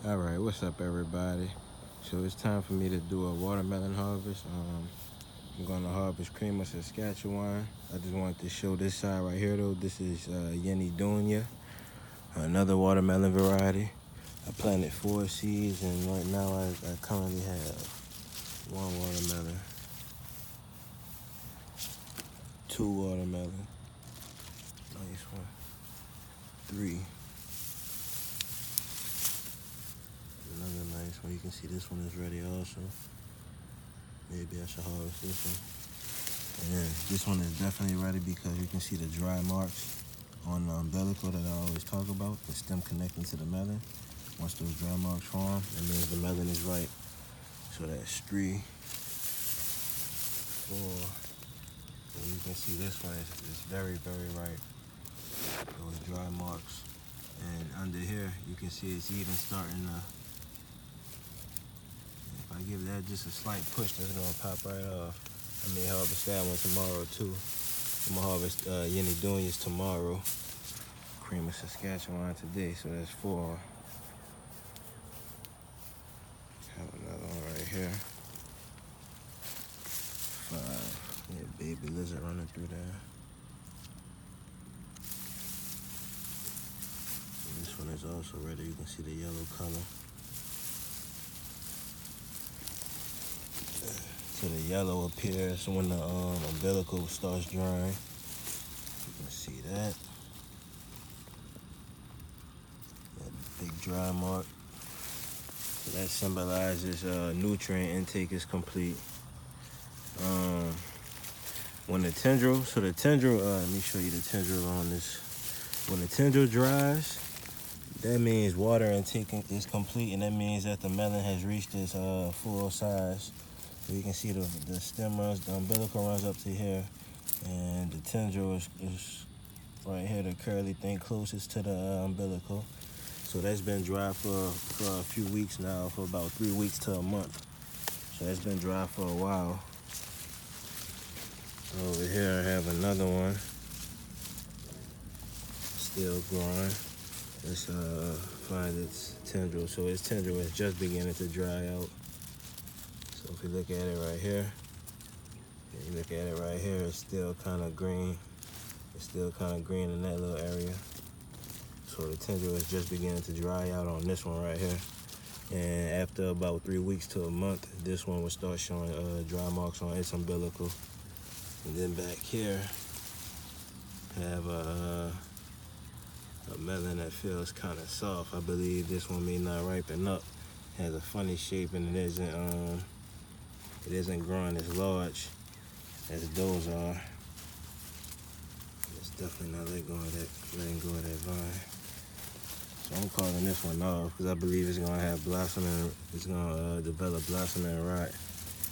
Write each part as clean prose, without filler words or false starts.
Alright, what's up everybody? So it's time for me to do a watermelon harvest. I'm going to harvest cream of Saskatchewan. I just wanted to show this side right here though. This is Yeni Dunya, another watermelon variety. I planted 4 seeds and right now I currently have 1 watermelon, 2 watermelon, nice one, 3. Another nice one. You can see this one is ready also. Maybe I should harvest this one. And this one is definitely ready because you can see the dry marks on the umbilical that I always talk about, the stem connecting to the melon. Once those dry marks form, that means the melon is ripe. So that's 3, 4. And you can see this one is very, very ripe. Those dry marks. And under here, you can see it's even starting to, if I give that just a slight push, that's gonna pop right off. I may harvest that one tomorrow too. I'm gonna harvest Yeni Dunyas tomorrow. Cream of Saskatchewan today, so that's 4. Have another one right here. 5. Yeah, baby lizard running through there. And this one is also ready. You can see the yellow color. So the yellow appears when the umbilical starts drying. You can see that. That big dry mark. So that symbolizes nutrient intake is complete. When the tendril, so the tendril, let me show you the tendril on this. When the tendril dries, that means water intake is complete, and that means that the melon has reached its full size. So you can see the stem runs, the umbilical runs up to here, and the tendril is right here, the curly thing closest to the umbilical. So that's been dry for a few weeks now, for about 3 weeks to a month. So that's been dry for a while. Over here I have another one, still growing. Let's find its tendril. So its tendril is just beginning to dry out. So if you look at it right here, it's still kind of green. It's still kind of green in that little area. So the tendril is just beginning to dry out on this one right here. And after about 3 weeks to a month, this one will start showing dry marks on its umbilical. And then back here, I have a melon that feels kind of soft. I believe this one may not ripen up. It has a funny shape and it isn't growing as large as those are. It's definitely not letting go of that vine. So I'm calling this one off because I believe it's gonna have blossoming. It's gonna develop blossoming rot.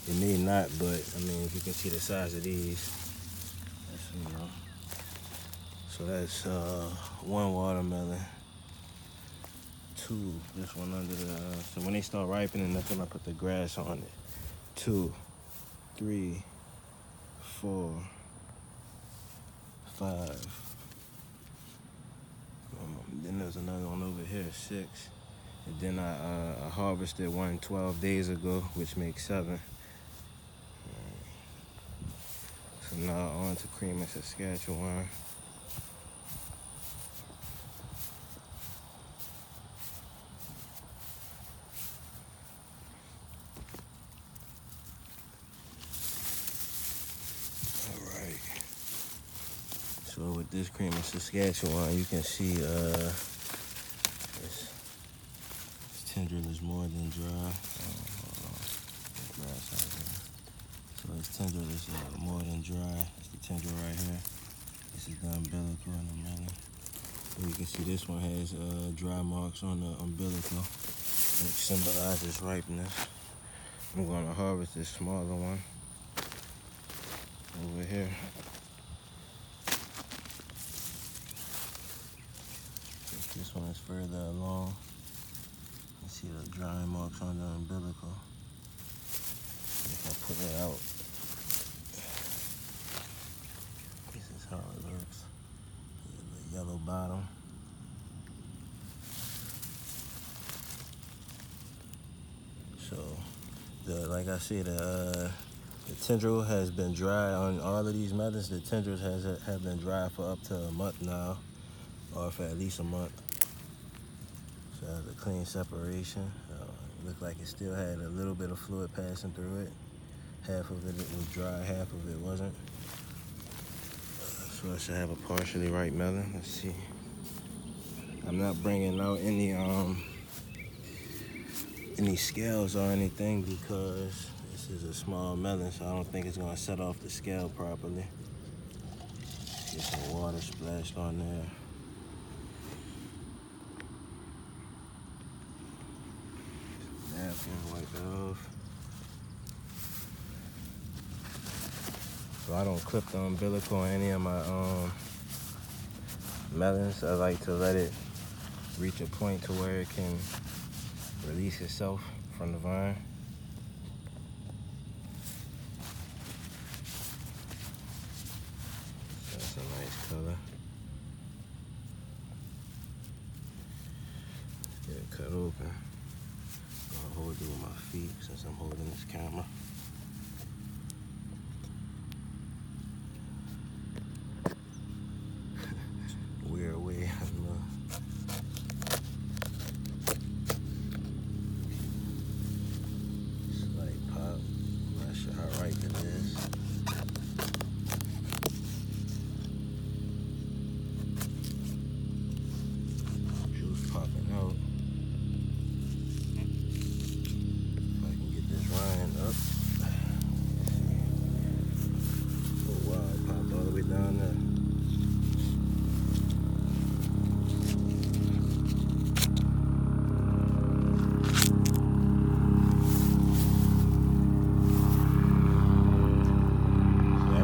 It may not, but I mean, if you can see the size of these, that's, you know. So that's 1 watermelon, 2. This one under the. So when they start ripening, that's when I put the grass on it. 2, 3, 4, 5. Then there's another one over here, 6. And then I harvested one 12 days ago, which makes 7. So now on to cream of Saskatchewan. Alright. So with this cream of Saskatchewan, you can see this tendril is more than dry. So this tendril is more than dry. It's the tendril right here. This is the umbilical and the melon. And you can see this one has dry marks on the umbilical, which symbolizes ripeness. I'm going to harvest this smaller one over here. This one is further along. You see the dry marks on the umbilical. If I pull it out, this is how it looks. The yellow bottom. So, like I said, the tendril has been dry on all of these melons. The tendrils have been dry for up to a month now, or for at least a month. So that's a clean separation. Looked like it still had a little bit of fluid passing through it. Half of it was dry, half of it wasn't. So I should have a partially ripe melon. Let's see. I'm not bringing out any scales or anything because this is a small melon, so I don't think it's gonna set off the scale properly. Get some water splashed on there. Napkin, wipe it off. So I don't clip the umbilical on any of my melons. I like to let it reach a point to where it can release itself from the vine. That's a nice color. Get it cut open. I'll hold it with my feet since I'm holding this camera. Weird way, I don't know. Slight pop. I'm not sure how ripe it is. Juice popping out. If I can get this rind up. Oh wow, it popped all the way down there.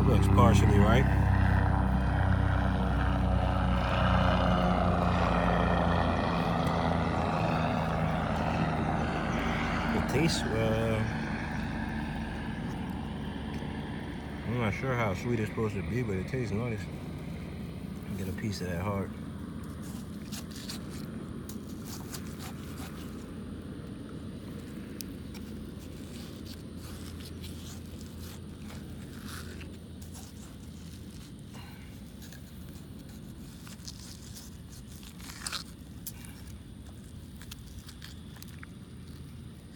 Looks partially ripe. The taste, I'm not sure how sweet it's supposed to be, but it tastes nice. Get a piece of that heart.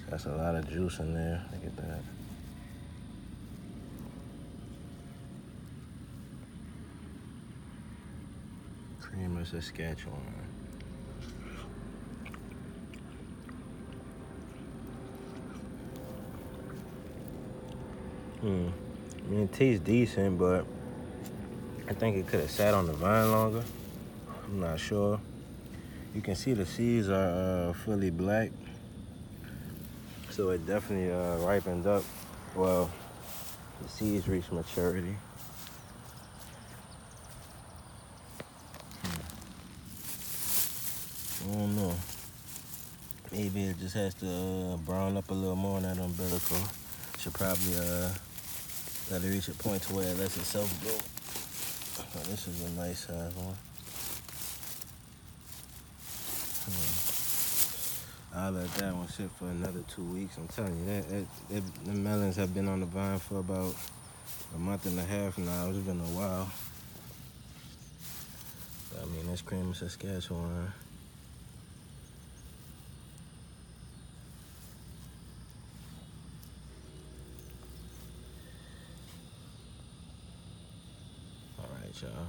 That's a lot of juice in there. Look at that. Cream of Saskatchewan. I mean, it tastes decent, but I think it could have sat on the vine longer. I'm not sure. You can see the seeds are fully black. So it definitely ripened up. Well, the seeds reached maturity. I don't know. Maybe it just has to brown up a little more on that umbilical. Should probably let it reach a point to where it lets itself go. Oh, this is a nice size one. I'll let that one sit for another 2 weeks. I'm telling you, the melons have been on the vine for about a month and a half now. It's been a while. But, I mean, that's cream of Saskatchewan. All right, y'all.